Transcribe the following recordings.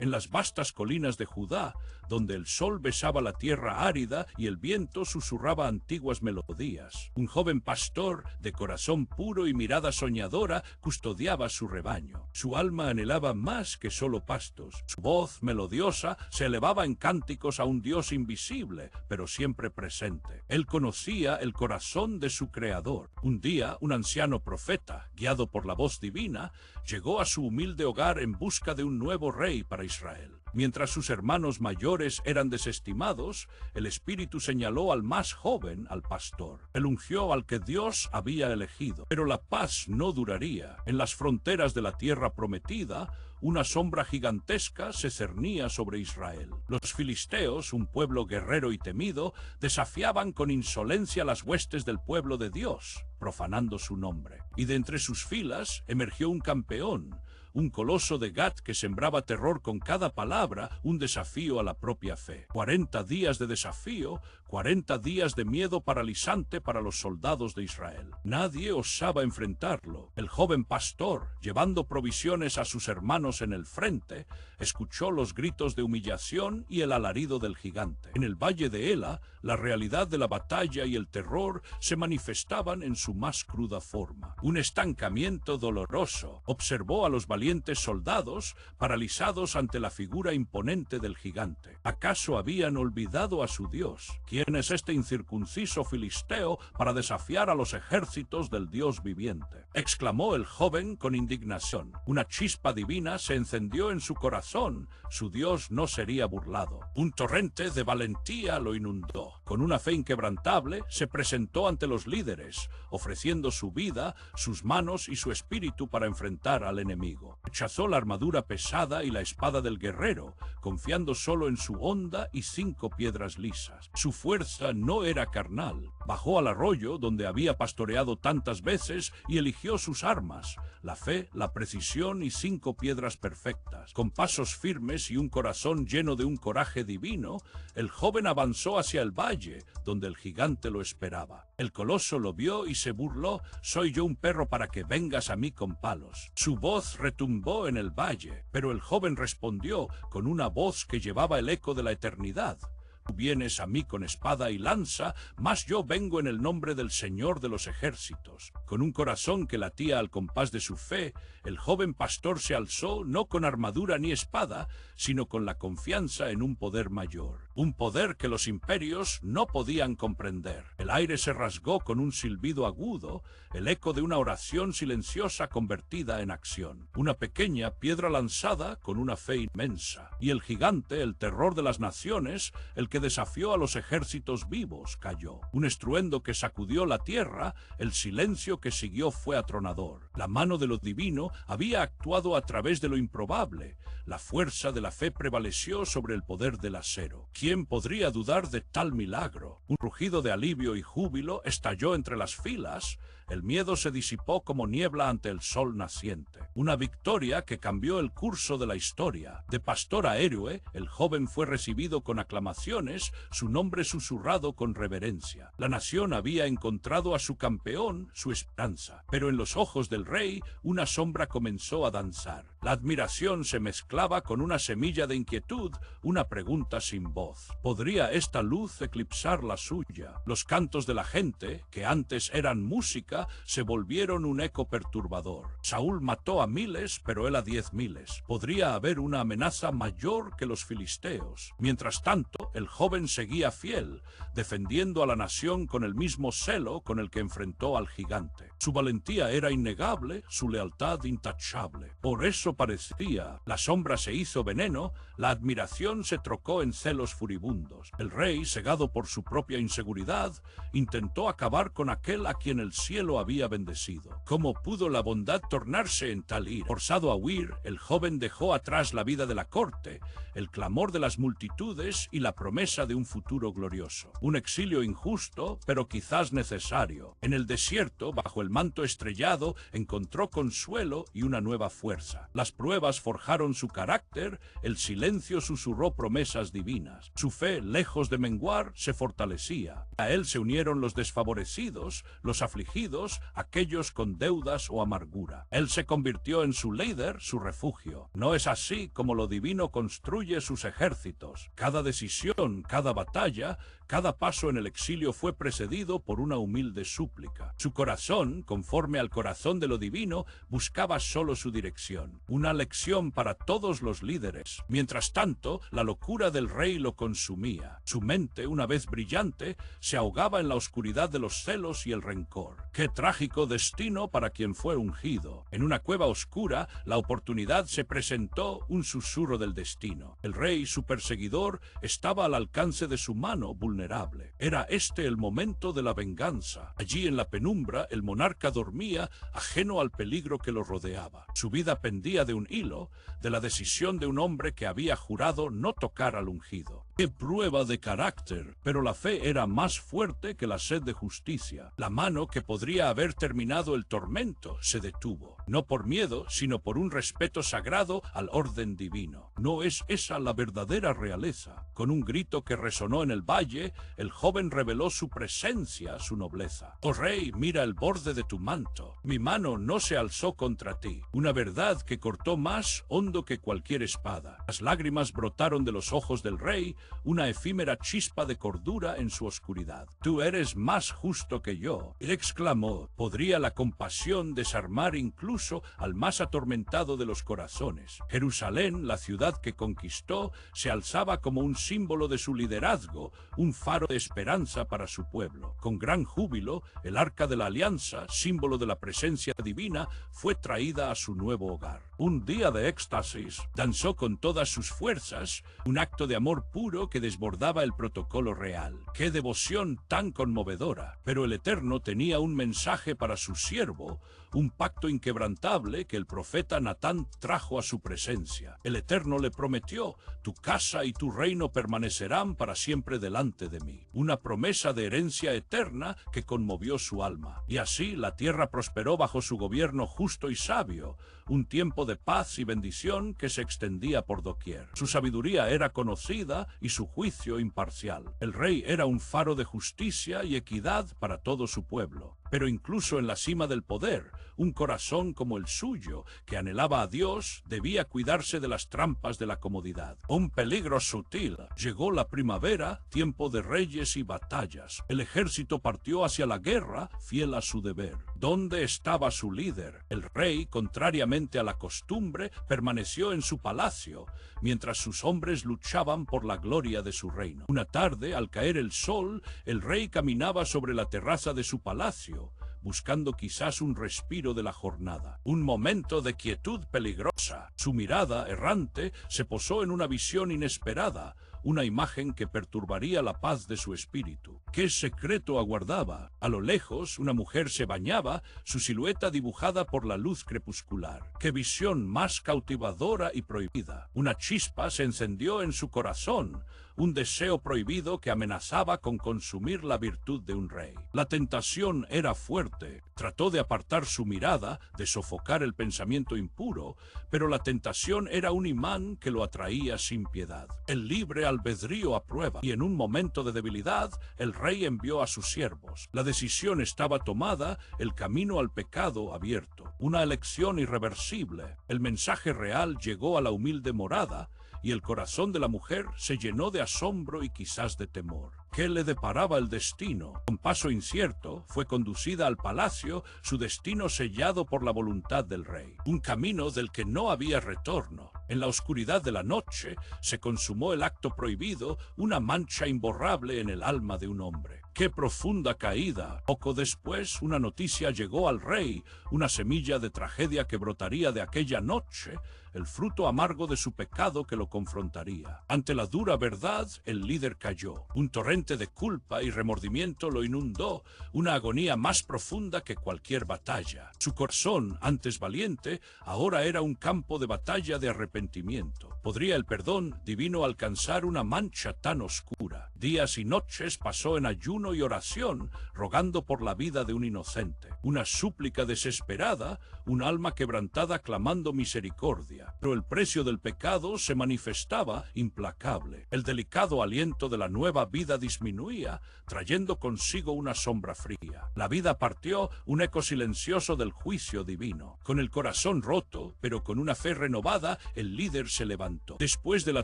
en las vastas colinas de Judá, donde el sol besaba la tierra árida y el viento susurraba antiguas melodías. Un joven pastor, de corazón puro y mirada soñadora, custodiaba su rebaño. Su alma anhelaba más que solo pastos. Su voz melodiosa se elevaba en cánticos a un Dios invisible, pero siempre presente. Él conocía el corazón de su Creador. Un día, un anciano profeta, guiado por la voz divina, llegó a su humilde hogar en busca de un nuevo rey para Israel. Mientras sus hermanos mayores eran desestimados, el Espíritu señaló al más joven, al pastor. Él ungió al que Dios había elegido. Pero la paz no duraría. En las fronteras de la tierra prometida, una sombra gigantesca se cernía sobre Israel. Los filisteos, un pueblo guerrero y temido, desafiaban con insolencia las huestes del pueblo de Dios, profanando su nombre. Y de entre sus filas emergió un campeón, un coloso de Gat que sembraba terror con cada palabra, un desafío a la propia fe. 40 días de desafío, 40 días de miedo paralizante para los soldados de Israel. Nadie osaba enfrentarlo. El joven pastor, llevando provisiones a sus hermanos en el frente, escuchó los gritos de humillación y el alarido del gigante. En el valle de Ela, la realidad de la batalla y el terror se manifestaban en su más cruda forma. Un estancamiento doloroso observó a los valientes soldados paralizados ante la figura imponente del gigante. ¿Acaso habían olvidado a su Dios? ¿Quién es este incircunciso filisteo para desafiar a los ejércitos del Dios viviente? Exclamó el joven con indignación. Una chispa divina se encendió en su corazón. Su Dios no sería burlado. Un torrente de valentía lo inundó. Con una fe inquebrantable se presentó ante los líderes, ofreciendo su vida, sus manos y su espíritu para enfrentar al enemigo. Rechazó la armadura pesada y la espada del guerrero, confiando solo en su honda y 5 piedras lisas. Su fuerza no era carnal. Bajó al arroyo donde había pastoreado tantas veces y eligió sus armas, la fe, la precisión y 5 piedras perfectas. Con pasos firmes y un corazón lleno de un coraje divino, el joven avanzó hacia el valle, donde el gigante lo esperaba. El coloso lo vio y se burló. «Soy yo un perro para que vengas a mí con palos». Su voz retumbó en el valle, pero el joven respondió con una voz que llevaba el eco de la eternidad. «Tú vienes a mí con espada y lanza, mas yo vengo en el nombre del Señor de los ejércitos». Con un corazón que latía al compás de su fe, el joven pastor se alzó no con armadura ni espada, sino con la confianza en un poder mayor. Un poder que los imperios no podían comprender. El aire se rasgó con un silbido agudo, el eco de una oración silenciosa convertida en acción. Una pequeña piedra lanzada con una fe inmensa. Y el gigante, el terror de las naciones, el que desafió a los ejércitos vivos, cayó. Un estruendo que sacudió la tierra, el silencio que siguió fue atronador. La mano de lo divino había actuado a través de lo improbable. La fuerza de la fe prevaleció sobre el poder del acero. ¿Quién podría dudar de tal milagro? Un rugido de alivio y júbilo estalló entre las filas. El miedo se disipó como niebla ante el sol naciente. Una victoria que cambió el curso de la historia. De pastor a héroe, el joven fue recibido con aclamaciones, su nombre susurrado con reverencia. La nación había encontrado a su campeón, su esperanza. Pero en los ojos del rey, una sombra comenzó a danzar. La admiración se mezclaba con una semilla de inquietud, una pregunta sin voz. ¿Podría esta luz eclipsar la suya? Los cantos de la gente, que antes eran música, se volvieron un eco perturbador. Saúl mató a miles, pero él a 10.000. ¿Podría haber una amenaza mayor que los filisteos? Mientras tanto, el joven seguía fiel, defendiendo a la nación con el mismo celo con el que enfrentó al gigante. Su valentía era innegable, su lealtad intachable. Por eso parecía, la sombra se hizo veneno, la admiración se trocó en celos furibundos. El rey, cegado por su propia inseguridad, intentó acabar con aquel a quien el cielo había bendecido. ¿Cómo pudo la bondad tornarse en tal ira? Forzado a huir, el joven dejó atrás la vida de la corte, el clamor de las multitudes y la promesa de un futuro glorioso. Un exilio injusto, pero quizás necesario. En el desierto, bajo el manto estrellado, encontró consuelo y una nueva fuerza. Las pruebas forjaron su carácter, el silencio susurró promesas divinas. Su fe, lejos de menguar, se fortalecía. A él se unieron los desfavorecidos, los afligidos, oprimidos, aquellos con deudas o amargura. Él se convirtió en su líder, su refugio. No es así como lo divino construye sus ejércitos. Cada decisión, cada batalla, cada paso en el exilio fue precedido por una humilde súplica. Su corazón, conforme al corazón de lo divino, buscaba solo su dirección. Una lección para todos los líderes. Mientras tanto, la locura del rey lo consumía. Su mente, una vez brillante, se ahogaba en la oscuridad de los celos y el rencor. ¡Qué trágico destino para quien fue ungido! En una cueva oscura, la oportunidad se presentó, un susurro del destino. El rey, su perseguidor, estaba al alcance de su mano, vulnerable. Era este el momento de la venganza. Allí en la penumbra, el monarca dormía, ajeno al peligro que lo rodeaba. Su vida pendía de un hilo, de la decisión de un hombre que había jurado no tocar al ungido. ¡Qué prueba de carácter! Pero la fe era más fuerte que la sed de justicia. La mano que podría haber terminado el tormento se detuvo. No por miedo, sino por un respeto sagrado al orden divino. ¿No es esa la verdadera realeza? Con un grito que resonó en el valle, el joven reveló su presencia, su nobleza. «Oh rey, mira el borde de tu manto. Mi mano no se alzó contra ti. Una verdad que cortó más hondo que cualquier espada». Las lágrimas brotaron de los ojos del rey, una efímera chispa de cordura en su oscuridad. «Tú eres más justo que yo», exclamó. «¿Podría la compasión desarmar incluso al más atormentado de los corazones?» Jerusalén, la ciudad que conquistó, se alzaba como un símbolo de su liderazgo, un faro de esperanza para su pueblo. Con gran júbilo, el Arca de la Alianza, símbolo de la presencia divina, fue traída a su nuevo hogar. Un día de éxtasis, danzó con todas sus fuerzas, un acto de amor puro que desbordaba el protocolo real. ¡Qué devoción tan conmovedora! Pero el Eterno tenía un mensaje para su siervo, un pacto inquebrantable que el profeta Natán trajo a su presencia. El Eterno le prometió: «Tu casa y tu reino permanecerán para siempre delante de mí». Una promesa de herencia eterna que conmovió su alma. Y así la tierra prosperó bajo su gobierno justo y sabio, un tiempo de paz y bendición que se extendía por doquier. Su sabiduría era conocida y su juicio imparcial. El rey era un faro de justicia y equidad para todo su pueblo. Pero incluso en la cima del poder, un corazón como el suyo, que anhelaba a Dios, debía cuidarse de las trampas de la comodidad. Un peligro sutil. Llegó la primavera, tiempo de reyes y batallas. El ejército partió hacia la guerra, fiel a su deber. ¿Dónde estaba su líder? El rey, contrariamente a la costumbre, permaneció en su palacio, mientras sus hombres luchaban por la gloria de su reino. Una tarde, al caer el sol, el rey caminaba sobre la terraza de su palacio, buscando quizás un respiro de la jornada. Un momento de quietud peligrosa. Su mirada, errante, se posó en una visión inesperada, una imagen que perturbaría la paz de su espíritu. ¿Qué secreto aguardaba? A lo lejos, una mujer se bañaba, su silueta dibujada por la luz crepuscular. ¡Qué visión más cautivadora y prohibida! Una chispa se encendió en su corazón, un deseo prohibido que amenazaba con consumir la virtud de un rey. La tentación era fuerte. Trató de apartar su mirada, de sofocar el pensamiento impuro, pero la tentación era un imán que lo atraía sin piedad. El libre albedrío a prueba, y en un momento de debilidad, el rey envió a sus siervos. La decisión estaba tomada, el camino al pecado abierto. Una elección irreversible. El mensaje real llegó a la humilde morada, y el corazón de la mujer se llenó de asombro y quizás de temor. ¿Qué le deparaba el destino? Con paso incierto, fue conducida al palacio, su destino sellado por la voluntad del rey. Un camino del que no había retorno. En la oscuridad de la noche se consumó el acto prohibido, una mancha imborrable en el alma de un hombre. ¡Qué profunda caída! Poco después, una noticia llegó al rey, una semilla de tragedia que brotaría de aquella noche, el fruto amargo de su pecado que lo confrontaría. Ante la dura verdad, el líder cayó. Un torrente de culpa y remordimiento lo inundó, una agonía más profunda que cualquier batalla. Su corazón, antes valiente, ahora era un campo de batalla de arrepentimiento. ¿Podría el perdón divino alcanzar una mancha tan oscura? Días y noches pasó en ayuno y oración, rogando por la vida de un inocente. Una súplica desesperada, un alma quebrantada clamando misericordia. Pero el precio del pecado se manifestaba implacable. El delicado aliento de la nueva vida disminuía, trayendo consigo una sombra fría. La vida partió un eco silencioso del juicio divino. Con el corazón roto, pero con una fe renovada, el líder se levantó. Después de la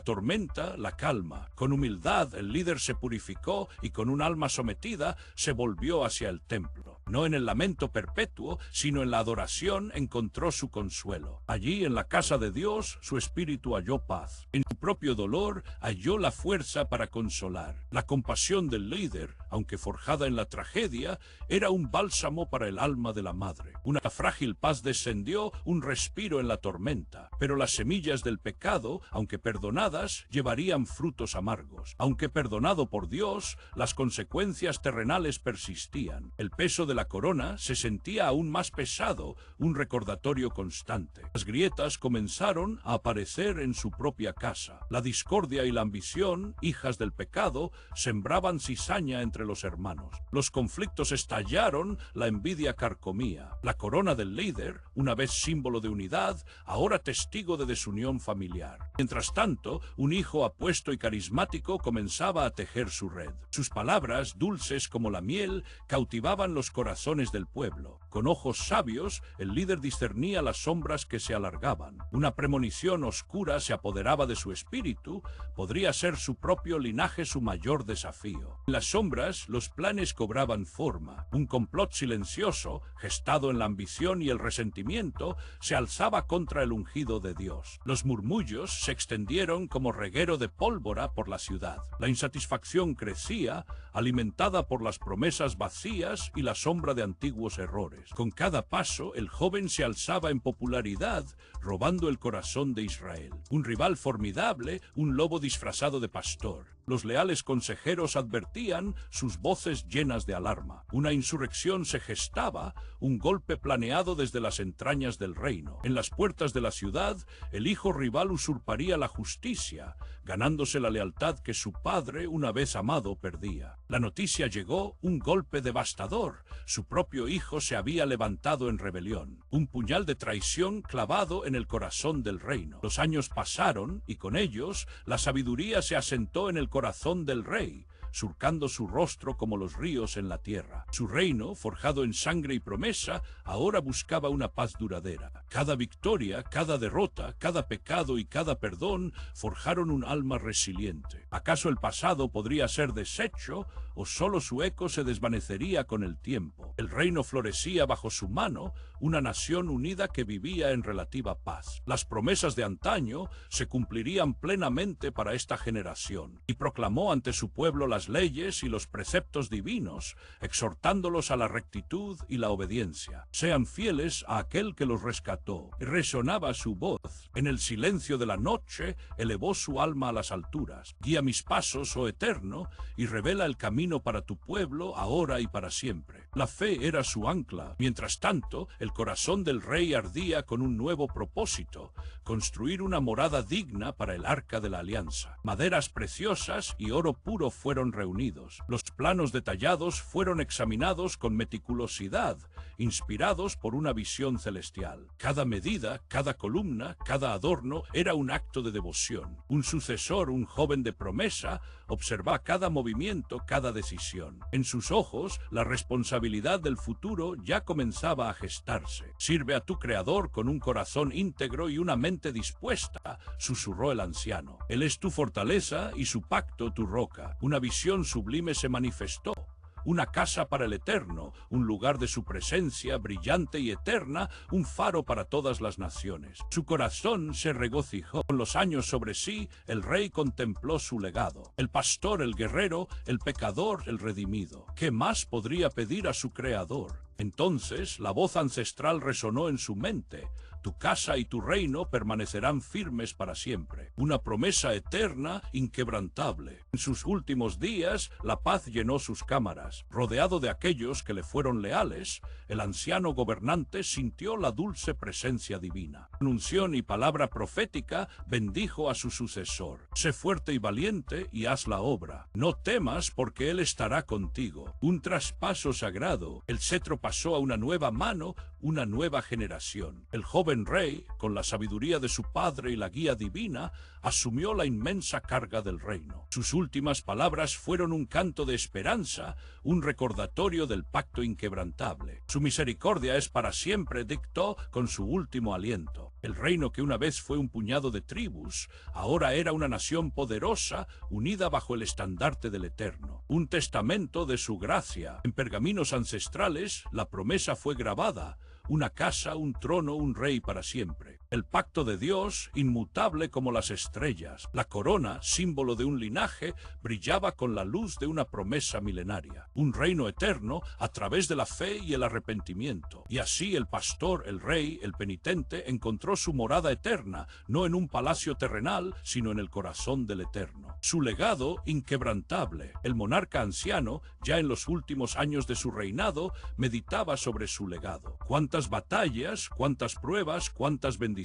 tormenta, la calma. Con humildad, el líder se purificó y con un alma sometida se volvió hacia el templo. No en el lamento perpetuo, sino en la adoración encontró su consuelo. Allí, en la casa de Dios, su espíritu halló paz. En su propio dolor halló la fuerza para consolar. La compasión del líder, aunque forjada en la tragedia, era un bálsamo para el alma de la madre. Una frágil paz descendió, un respiro en la tormenta. Pero las semillas del pecado, aunque perdonadas, llevarían frutos amargos. Aunque perdonado por Dios, las consecuencias terrenales persistían. El peso de la corona se sentía aún más pesado, un recordatorio constante. Las grietas comenzaron a aparecer en su propia casa. La discordia y la ambición, hijas del pecado, sembraban cizaña entre los hermanos. Los conflictos estallaron, la envidia carcomía. La corona del líder, una vez símbolo de unidad, ahora testigo de desunión familiar. Mientras tanto, un hijo apuesto y carismático comenzaba a tejer su red. Sus palabras, dulces como la miel, cautivaban los corazones del pueblo. Con ojos sabios, el líder discernía las sombras que se alargaban. Una premonición oscura se apoderaba de su espíritu. Podría ser su propio linaje su mayor desafío. En las sombras, los planes cobraban forma. Un complot silencioso, gestado en la ambición y el resentimiento, se alzaba contra el ungido de Dios. Los murmullos se extendieron como reguero de pólvora por la ciudad. La insatisfacción crecía, alimentada por las promesas vacías y la sombra de antiguos errores. Con cada paso, el joven se alzaba en popularidad, robando el corazón de Israel. Un rival formidable, un lobo disfrazado de pastor. Los leales consejeros advertían, sus voces llenas de alarma. Una insurrección se gestaba, un golpe planeado desde las entrañas del reino. En las puertas de la ciudad, el hijo rival usurparía la justicia, ganándose la lealtad que su padre, una vez amado, perdía. La noticia llegó, un golpe devastador. Su propio hijo se había levantado en rebelión. Un puñal de traición clavado en el corazón del reino. Los años pasaron y con ellos la sabiduría se asentó en el corazón del rey, surcando su rostro como los ríos en la tierra. Su reino, forjado en sangre y promesa, ahora buscaba una paz duradera. Cada victoria, cada derrota, cada pecado y cada perdón forjaron un alma resiliente. ¿Acaso el pasado podría ser deshecho o solo su eco se desvanecería con el tiempo? El reino florecía bajo su mano, una nación unida que vivía en relativa paz. Las promesas de antaño se cumplirían plenamente para esta generación, y proclamó ante su pueblo las leyes y los preceptos divinos, exhortándolos a la rectitud y la obediencia. Sean fieles a aquel que los rescató. Resonaba su voz. En el silencio de la noche elevó su alma a las alturas. Guía mis pasos, oh Eterno, y revela el camino para tu pueblo, ahora y para siempre. La fe era su ancla. Mientras tanto, el corazón del rey ardía con un nuevo propósito: construir una morada digna para el arca de la alianza. Maderas preciosas y oro puro fueron reunidos. Los planos detallados fueron examinados con meticulosidad, inspirados por una visión celestial. Cada medida, cada columna, cada adorno era un acto de devoción. Un sucesor, un joven de promesa, observaba cada movimiento, cada decisión. En sus ojos, la responsabilidad del futuro ya comenzaba a gestarse. Sirve a tu Creador con un corazón íntegro y una mente dispuesta, susurró el anciano. Él es tu fortaleza y su pacto tu roca. Una visión sublime se manifestó. Una casa para el Eterno, un lugar de su presencia brillante y eterna, un faro para todas las naciones. Su corazón se regocijó. Con los años sobre sí, el rey contempló su legado. El pastor, el guerrero, el pecador, el redimido. ¿Qué más podría pedir a su Creador? Entonces la voz ancestral resonó en su mente. Tu casa y tu reino permanecerán firmes para siempre. Una promesa eterna, inquebrantable. En sus últimos días, la paz llenó sus cámaras. Rodeado de aquellos que le fueron leales, el anciano gobernante sintió la dulce presencia divina. Con unción y palabra profética, bendijo a su sucesor. Sé fuerte y valiente y haz la obra. No temas porque él estará contigo. Un traspaso sagrado. El cetro pasó a una nueva mano, una nueva generación. El joven rey, con la sabiduría de su padre y la guía divina, asumió la inmensa carga del reino. Sus últimas palabras fueron un canto de esperanza, un recordatorio del pacto inquebrantable. Su misericordia es para siempre, dictó con su último aliento. El reino que una vez fue un puñado de tribus, ahora era una nación poderosa, unida bajo el estandarte del Eterno. Un testamento de su gracia. En pergaminos ancestrales, la promesa fue grabada: una casa, un trono, un rey para siempre. El pacto de Dios, inmutable como las estrellas. La corona, símbolo de un linaje, brillaba con la luz de una promesa milenaria. Un reino eterno a través de la fe y el arrepentimiento. Y así el pastor, el rey, el penitente, encontró su morada eterna, no en un palacio terrenal, sino en el corazón del Eterno. Su legado, inquebrantable. El monarca anciano, ya en los últimos años de su reinado, meditaba sobre su legado. Cuántas batallas, cuántas pruebas, cuántas bendiciones.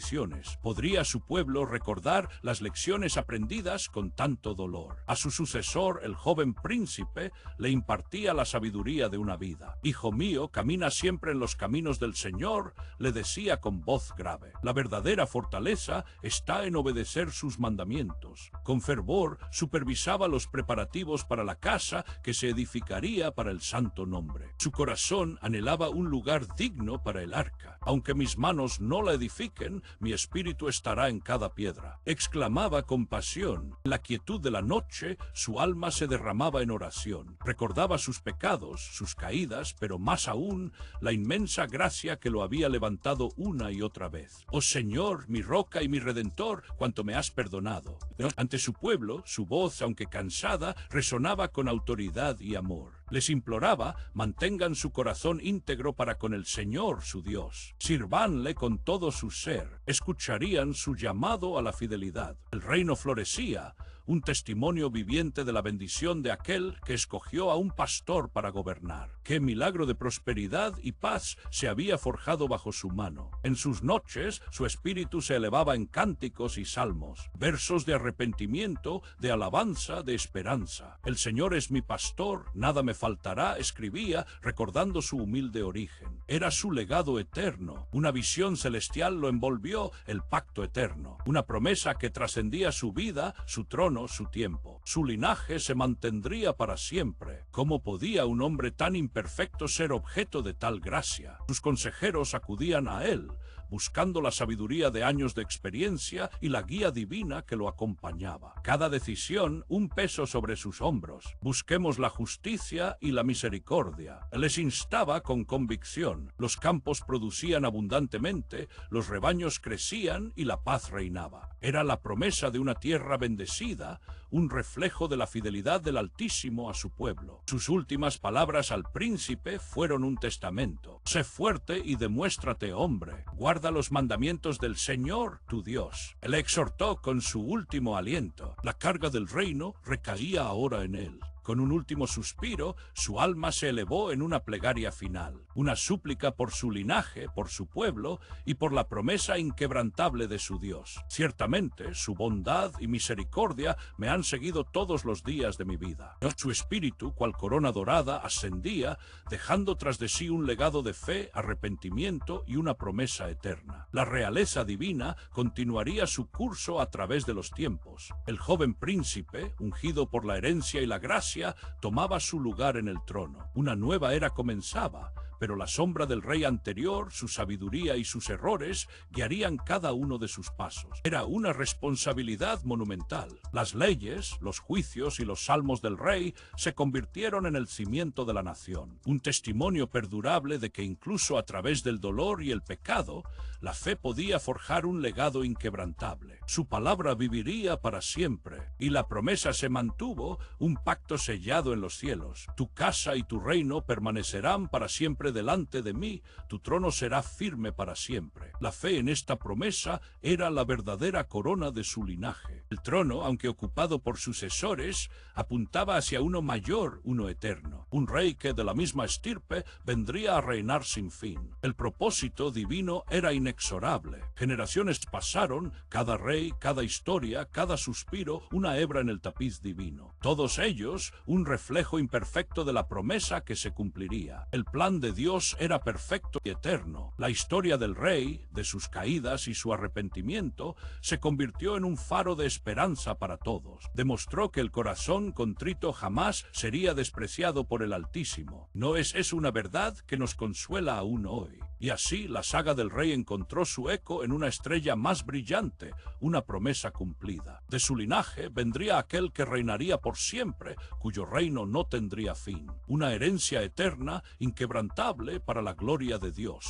¿Podría su pueblo recordar las lecciones aprendidas con tanto dolor? A su sucesor, el joven príncipe, le impartía la sabiduría de una vida. Hijo mío, camina siempre en los caminos del Señor, le decía con voz grave. La verdadera fortaleza está en obedecer sus mandamientos. Con fervor supervisaba los preparativos para la casa que se edificaría para el santo nombre. Su corazón anhelaba un lugar digno para el arca. Aunque mis manos no la edifiquen, mi espíritu estará en cada piedra. Exclamaba con pasión. En la quietud de la noche, su alma se derramaba en oración. Recordaba sus pecados, sus caídas, pero más aún, la inmensa gracia que lo había levantado una y otra vez. Oh Señor, mi roca y mi redentor, cuanto me has perdonado. Ante su pueblo, su voz, aunque cansada, resonaba con autoridad y amor. Les imploraba, mantengan su corazón íntegro para con el Señor, su Dios. Sirvanle con todo su ser. Escucharían su llamado a la fidelidad. El reino florecía, un testimonio viviente de la bendición de aquel que escogió a un pastor para gobernar. Qué milagro de prosperidad y paz se había forjado bajo su mano. En sus noches, su espíritu se elevaba en cánticos y salmos, versos de arrepentimiento, de alabanza, de esperanza. El Señor es mi pastor, nada me faltará, escribía, recordando su humilde origen. Era su legado eterno. Una visión celestial lo envolvió, el pacto eterno. Una promesa que trascendía su vida, su trono, su tiempo. Su linaje se mantendría para siempre. ¿Cómo podía un hombre tan imperfecto ser objeto de tal gracia? Sus consejeros acudían a él, buscando la sabiduría de años de experiencia y la guía divina que lo acompañaba. Cada decisión, un peso sobre sus hombros. Busquemos la justicia y la misericordia. Les instaba con convicción. Los campos producían abundantemente, los rebaños crecían y la paz reinaba. Era la promesa de una tierra bendecida, un reflejo de la fidelidad del Altísimo a su pueblo. Sus últimas palabras al príncipe fueron un testamento. Sé fuerte y demuéstrate hombre. Guarda los mandamientos del Señor, tu Dios. Él exhortó con su último aliento. La carga del reino recaía ahora en él. Con un último suspiro, su alma se elevó en una plegaria final, una súplica por su linaje, por su pueblo y por la promesa inquebrantable de su Dios. Ciertamente, su bondad y misericordia me han seguido todos los días de mi vida. Su espíritu, cual corona dorada, ascendía, dejando tras de sí un legado de fe, arrepentimiento y una promesa eterna. La realeza divina continuaría su curso a través de los tiempos. El joven príncipe, ungido por la herencia y la gracia, tomaba su lugar en el trono. Una nueva era comenzaba, pero la sombra del rey anterior, su sabiduría y sus errores guiarían cada uno de sus pasos. Era una responsabilidad monumental. Las leyes, los juicios y los salmos del rey se convirtieron en el cimiento de la nación. Un testimonio perdurable de que incluso a través del dolor y el pecado, la fe podía forjar un legado inquebrantable. Su palabra viviría para siempre, y la promesa se mantuvo, un pacto sellado en los cielos. Tu casa y tu reino permanecerán para siempre siempre delante de mí, tu trono será firme para siempre. La fe en esta promesa era la verdadera corona de su linaje. El trono, aunque ocupado por sucesores, apuntaba hacia uno mayor, uno eterno. Un rey que de la misma estirpe vendría a reinar sin fin. El propósito divino era inexorable. Generaciones pasaron, cada rey, cada historia, cada suspiro, una hebra en el tapiz divino. Todos ellos, un reflejo imperfecto de la promesa que se cumpliría. El plan de Dios era perfecto y eterno. La historia del rey, de sus caídas y su arrepentimiento, se convirtió en un faro de esperanza para todos. Demostró que el corazón contrito jamás sería despreciado por el Altísimo. ¿No es eso una verdad que nos consuela aún hoy? Y así la saga del rey encontró su eco en una estrella más brillante, una promesa cumplida. De su linaje vendría aquel que reinaría por siempre, cuyo reino no tendría fin. Una herencia eterna, inquebrantable para la gloria de Dios.